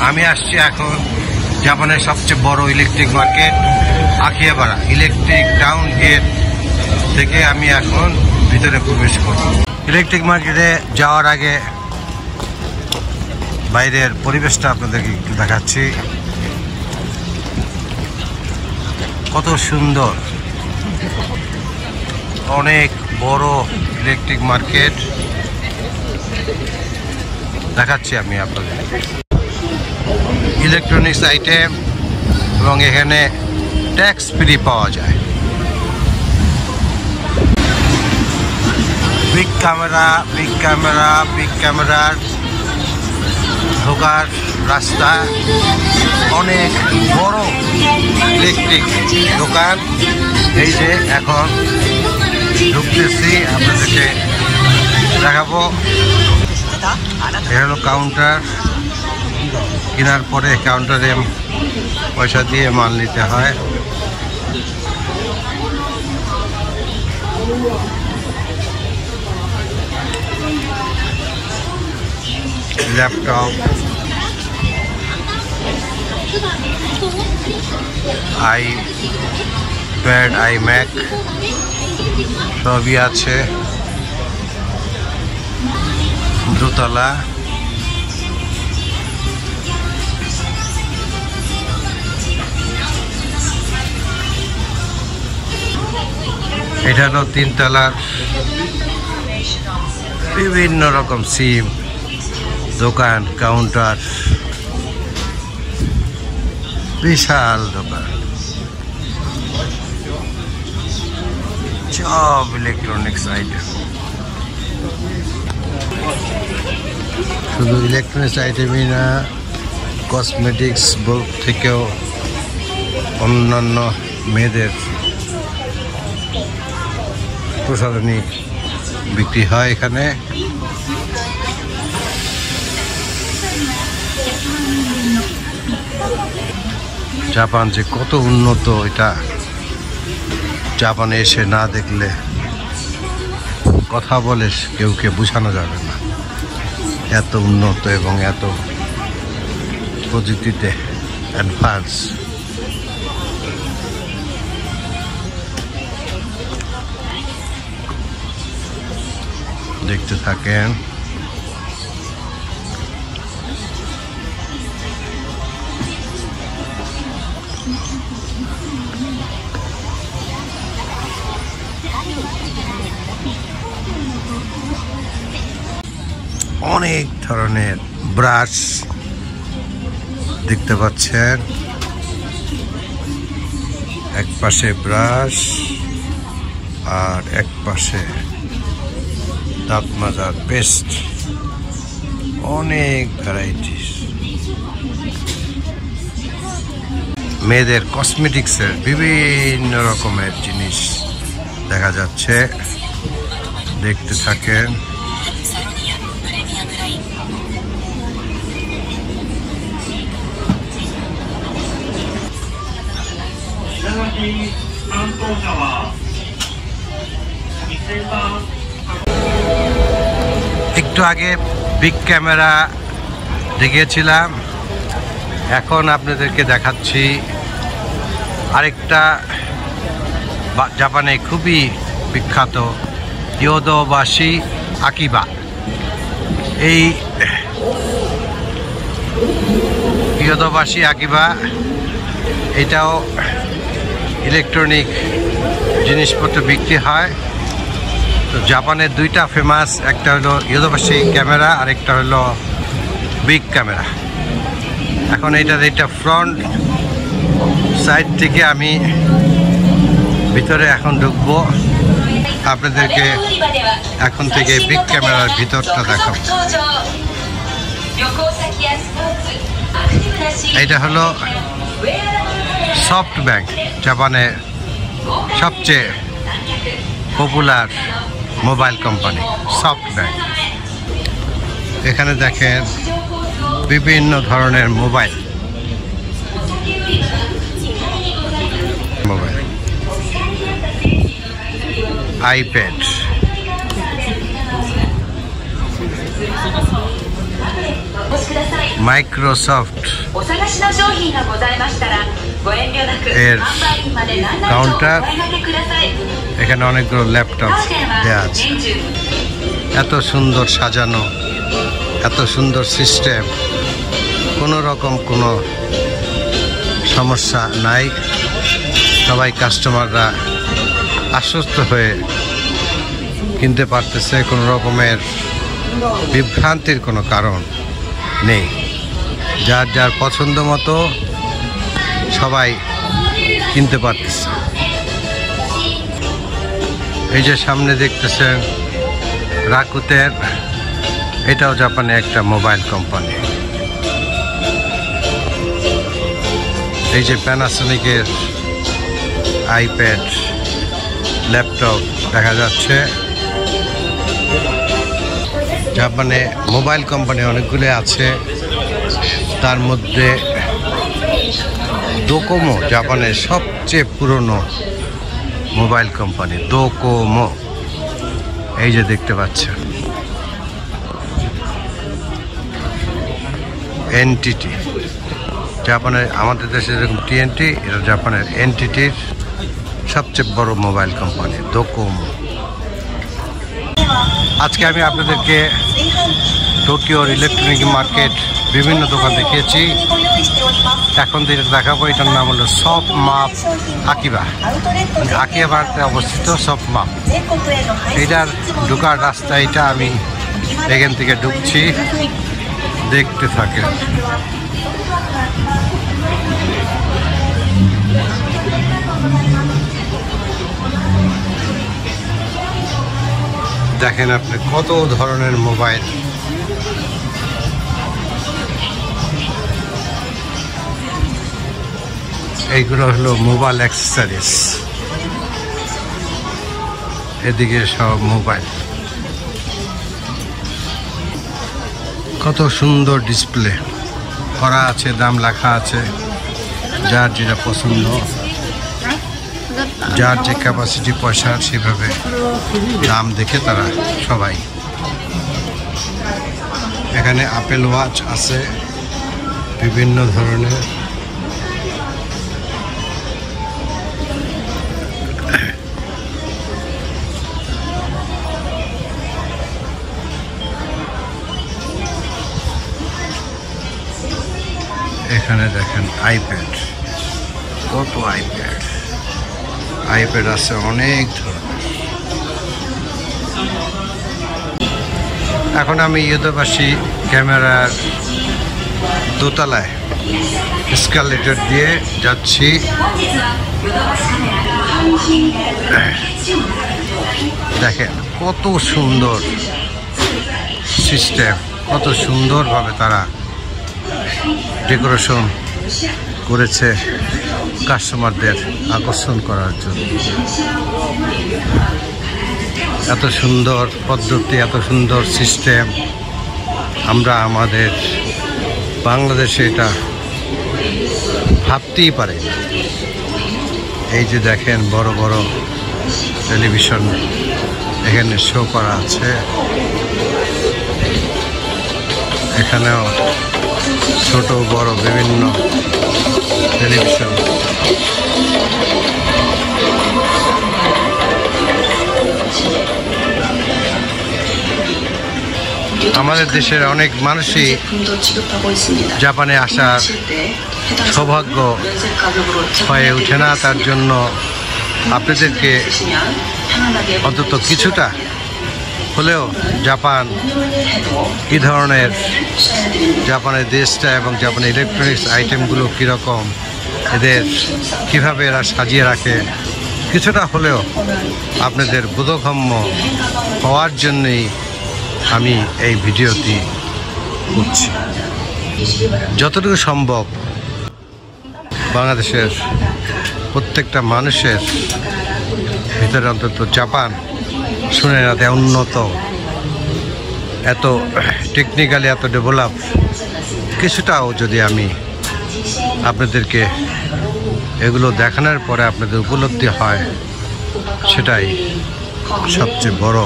আমি আসছি এখন জাপানের সবচেয়ে বড় electric market Akihabara electric town gate থেকে আমি এখন ভিতরে প্রবেশ করব। ইলেকট্রিক মার্কেটে যাওয়ার আগে বাইরের পরিবেশটা আপনাদেরকে একটু দেখাচ্ছি। কত সুন্দর, অনেক বড় ইলেকট্রিক মার্কেট দেখাচ্ছি আমি আপনাদের। ইলেকট্রনিক্স আইটেম এবং এখানে ট্যাক্স ফ্রি পাওয়া যায়। বিগ ক্যামেরার ঢোকার রাস্তা, অনেক বড় ইলেকট্রিক দোকান। এই যে এখন ঢুকতেছি, আপনাদেরকে দেখাবো। এ হলো কাউন্টার, কেনার পরে কাউন্টারে পয়সা দিয়ে মাল নিতে হয়। ল্যাপটপ, আইপ্যাড, আইম্যাক সবই আছে। দোতলা, এটা হলো 3 তলার বিভিন্ন রকম সিম দোকান, কাউন্টার, বিশাল দোকান, সব ইলেকট্রনিক্স আইটেম। শুধু ইলেকট্রনিক্স আইটেমই না, কসমেটিক্স থেকেও অন্যান্য মেয়েদের প্রসাধনী বিক্রি হয় এখানে। জাপান যে কত উন্নত, এটা জাপানে এসে না দেখলে কথা বলে কেউকে বোঝানো যাবে না। এত উন্নত এবং এত প্রযুক্তিতে অ্যাডভান্স। দেখতে থাকেন। অনেক ধরনের ব্রাশ দেখতে পাচ্ছেন, এক পাশে ব্রাশ আর এক পাশে দাঁত মাজার পেস্ট, অনেক ভ্যারাইটিস। মেয়েদের কসমেটিক্সের বিভিন্ন রকমের জিনিস দেখা যাচ্ছে, দেখতে থাকেন। একটু আগে বিগ ক্যামেরা দেখিয়েছিলাম, এখন আপনাদেরকে দেখাচ্ছি আরেকটা জাপানে খুবই বিখ্যাত ইয়োদোবাশি আকিবা। এই ইয়োদোবাশি আকিবা এটাও ইলেকট্রনিক জিনিসপত্র বিক্রি হয়। তো জাপানের দুইটা ফেমাস, একটা হলো ইয়োদোবাশি ক্যামেরা আর একটা হলো বিগ ক্যামেরা। এখন এইটা ফ্রন্ট সাইড থেকে আমি ভিতরে এখন ঢুকবো, আপনাদেরকে এখন থেকে বিগ ক্যামেরার ভিতরটা দেখাবো। এটা হলো সফট ব্যাংক, জাপানের সবচেয়ে popular mobile company soft bank. এখানে দেখেন বিভিন্ন ধরনের মোবাইল, আইপ্যাড, মাইক্রোসফট এর কাউন্টার। এখানে অনেকগুলো ল্যাপটপ দেওয়া আছে। এত সুন্দর সাজানো, এত সুন্দর সিস্টেম, কোনো রকম কোনো সমস্যা নাই। সবাই কাস্টমাররা আশ্বস্ত হয়ে কিনতে পারতেছে, কোনো রকমের বিভ্রান্তির কোনো কারণ নেই। যার যার পছন্দ মতো সবাই কিনতে পারতেছে। এই যে সামনে দেখতেছেন রাকুতের, এটাও জাপানে একটা মোবাইল কোম্পানি। এই যে প্যানাসোনিকের আইপ্যাড, ল্যাপটপ দেখা যাচ্ছে। জাপানে মোবাইল কোম্পানি অনেকগুলো আছে, তার মধ্যে ডোকোমো জাপানের সবচেয়ে পুরনো মোবাইল কোম্পানি, ডোকোমো। এই যে দেখতে পাচ্ছেন এনটিটি, জাপানের, আমাদের দেশে যেরকম টিএনটি, এটা জাপানের এনটিটির সবচেয়ে বড় মোবাইল কোম্পানি ডোকোমো। আজকে আমি আপনাদেরকে টোকিওর ইলেকট্রনিক মার্কেট বিভিন্ন দোকান দেখিয়েছি। এখন যেটা দেখাবো এটার নাম হলো সফট মাপ আকিবা, আকিবাতে অবস্থিত সফট মাপ। এটার ঢোকার রাস্তা এটা, আমি এখান থেকে ঢুকছি, দেখতে থাকে। দেখেন আপনি কত ধরনের মোবাইল। এইগুলো হলো মোবাইল অ্যাক্সেসরিজ, এদিকে সব মোবাইল। কত সুন্দর ডিসপ্লে করা আছে, দাম লেখা আছে। যার যেটা পছন্দ, যার যে ক্যাপাসিটি পয়সা, সেভাবে দাম দেখে তারা সবাই। এখানে আপেল ওয়াচ আছে বিভিন্ন ধরনের। এখানে দেখেন আইপ্যাড, কত আইপ্যাড, আইপ্যাড আছে অনেক ধরনের। এখন আমি ইয়োদোবাসী ক্যামেরার দোতলায় এসকালেটর দিয়ে যাচ্ছি। দেখেন কত সুন্দর সিস্টেম, কত সুন্দরভাবে তারা ডেকোরেশন করেছে কাস্টমারদের আকর্ষণ করার জন্য। এত সুন্দর পদ্ধতি, এত সুন্দর সিস্টেম আমরা আমাদের বাংলাদেশে এটা ভাবতেই পারি। এই যে দেখেন বড় বড় টেলিভিশন এখানে শো করা আছে। এখানেও ছোট বড় বিভিন্ন টেলিভিশন। আমাদের দেশের অনেক মানুষই জাপানে আসার সৌভাগ্য হয়ে ওঠে না, তার জন্য আপনাদেরকে অন্তত কিছুটা হলেও জাপান কী ধরনের, জাপানের দেশটা এবং জাপানের ইলেকট্রনিক্স আইটেমগুলো কীরকম, এদের কীভাবে এরা সাজিয়ে রাখে, কিছুটা হলেও আপনাদের বোধগম্য হওয়ার জন্যই আমি এই ভিডিওটি করছি। যতটুকু সম্ভব বাংলাদেশের প্রত্যেকটা মানুষের ভিতরে অন্তত জাপান শুনে না, এত উন্নত, এত টেকনিক্যালি এত ডেভেলপ, কিছুটাও যদি আমি আপনাদেরকে এগুলো দেখানোর পরে আপনাদের উপলব্ধি হয়, সেটাই সবচেয়ে বড়।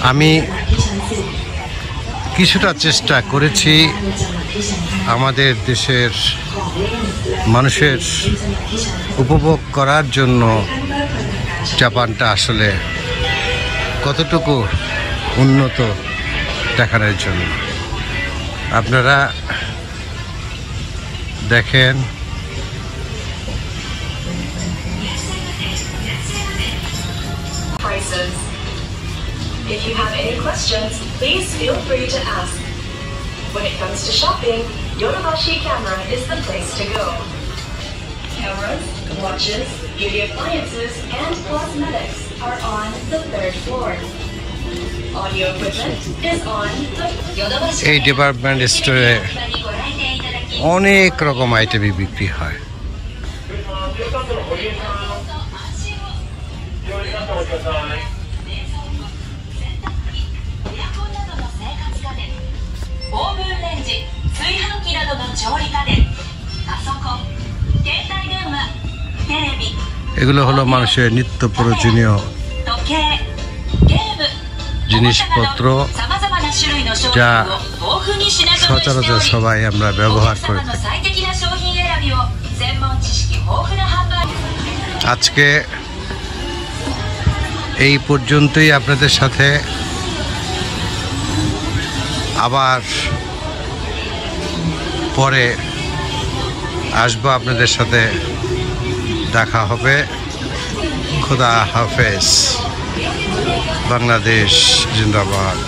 আমি কিছুটা চেষ্টা করেছি আমাদের দেশের মানুষের উপভোগ করার জন্য জাপানটা আসলে কতটুকু উন্নত দেখানোর জন্য। আপনারা দেখেন If you have any questions, please feel free to ask. When it comes to shopping, Yodobashi Camera is the place to go. Cameras, watches, beauty appliances, and cosmetics are on the 3rd floor. Audio equipment is on the Yodobashi. এই department স্টোরে অনেক রকম আইটেমই বিক্রি হয়। এগুলো হলো মানুষের নিত্য প্রয়োজনীয় জিনিসপত্র, যা সচরাচর সবাই আমরা ব্যবহার করে থাকি। আজকে এই পর্যন্তই। আপনাদের সাথে আবার পরে আসবো, আপনাদের সাথে দেখা হবে। খুদা হাফেজ। বাংলাদেশ জিন্দাবাদ।